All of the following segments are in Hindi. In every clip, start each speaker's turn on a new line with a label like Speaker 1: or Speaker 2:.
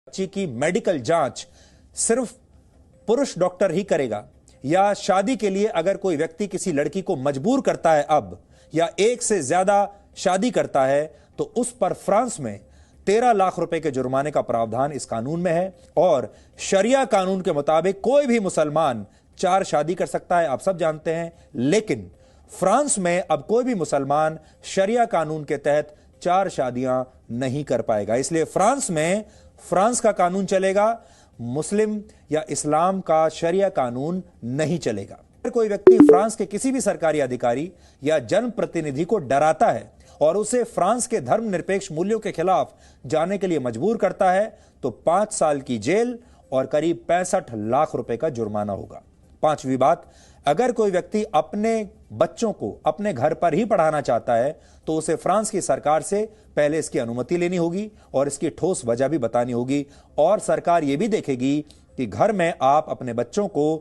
Speaker 1: बच्ची की मेडिकल जांच सिर्फ पुरुष डॉक्टर ही करेगा, या शादी के लिए अगर कोई व्यक्ति किसी लड़की को मजबूर करता है अब, या एक से ज्यादा शादी करता है, तो उस पर फ्रांस में 13 लाख रुपए के जुर्माने का प्रावधान इस कानून में है। और शरिया कानून के मुताबिक कोई भी मुसलमान 4 शादी कर सकता है, आप सब जानते हैं। लेकिन फ्रांस में अब कोई भी मुसलमान शरिया कानून के तहत 4 शादियां नहीं कर पाएगा। इसलिए फ्रांस का कानून चलेगा, मुस्लिम या इस्लाम का शरिया कानून नहीं चलेगा। अगर कोई व्यक्ति फ्रांस के किसी भी सरकारी अधिकारी या जनप्रतिनिधि को डराता है और उसे फ्रांस के धर्मनिरपेक्ष मूल्यों के खिलाफ जाने के लिए मजबूर करता है, तो 5 साल की जेल और करीब 65 लाख रुपए का जुर्माना होगा। 5वीं बात, अगर कोई व्यक्ति अपने बच्चों को अपने घर पर ही पढ़ाना चाहता है, तो उसे फ्रांस की सरकार से पहले इसकी अनुमति लेनी होगी और इसकी ठोस वजह भी बतानी होगी। और सरकार यह भी देखेगी कि घर में आप अपने बच्चों को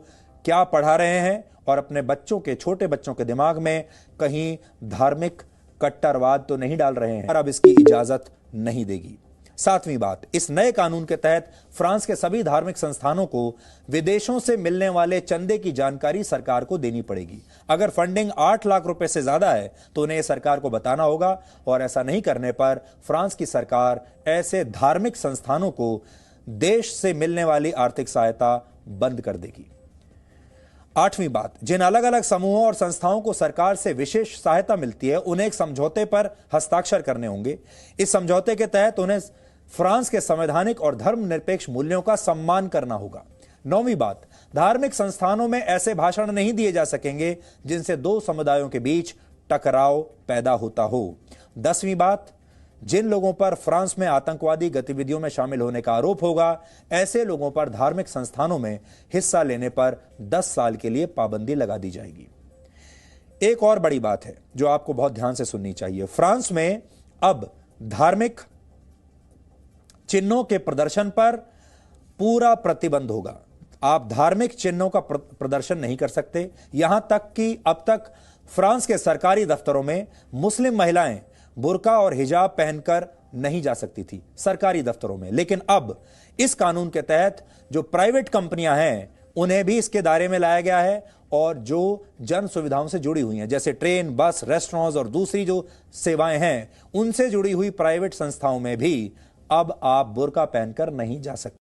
Speaker 1: क्या पढ़ा रहे हैं और अपने बच्चों के, छोटे बच्चों के दिमाग में कहीं धार्मिक कट्टरवाद तो नहीं डाल रहे हैं, और अब इसकी इजाजत नहीं देगी। 7वीं बात, इस नए कानून के तहत फ्रांस के सभी धार्मिक संस्थानों को विदेशों से मिलने वाले चंदे की जानकारी सरकार को देनी पड़ेगी। अगर फंडिंग 8 लाख रुपए से ज्यादा है तो उन्हें सरकार को बताना होगा, और ऐसा नहीं करने पर फ्रांस की सरकार ऐसे धार्मिक संस्थानों को देश से मिलने वाली आर्थिक सहायता बंद कर देगी। 8वीं बात, जिन अलग अलग समूहों और संस्थाओं को सरकार से विशेष सहायता मिलती है, उन्हें एक समझौते पर हस्ताक्षर करने होंगे। इस समझौते के तहत उन्हें फ्रांस के संवैधानिक और धर्मनिरपेक्ष मूल्यों का सम्मान करना होगा। 9वीं बात, धार्मिक संस्थानों में ऐसे भाषण नहीं दिए जा सकेंगे जिनसे 2 समुदायों के बीच टकराव पैदा होता हो। 10वीं बात, जिन लोगों पर फ्रांस में आतंकवादी गतिविधियों में शामिल होने का आरोप होगा, ऐसे लोगों पर धार्मिक संस्थानों में हिस्सा लेने पर 10 साल के लिए पाबंदी लगा दी जाएगी। एक और बड़ी बात है जो आपको बहुत ध्यान से सुननी चाहिए। फ्रांस में अब धार्मिक चिन्हों के प्रदर्शन पर पूरा प्रतिबंध होगा। आप धार्मिक चिन्हों का प्रदर्शन नहीं कर सकते। यहां तक कि अब तक फ्रांस के सरकारी दफ्तरों में मुस्लिम महिलाएं बुर्का और हिजाब पहनकर नहीं जा सकती थी सरकारी दफ्तरों में। लेकिन अब इस कानून के तहत जो प्राइवेट कंपनियां हैं उन्हें भी इसके दायरे में लाया गया है, और जो जन सुविधाओं से जुड़ी हुई हैं, जैसे ट्रेन, बस, रेस्टोरेंट्स और दूसरी जो सेवाएं हैं, उनसे जुड़ी हुई प्राइवेट संस्थाओं में भी अब आप बुर्का पहनकर नहीं जा सकते।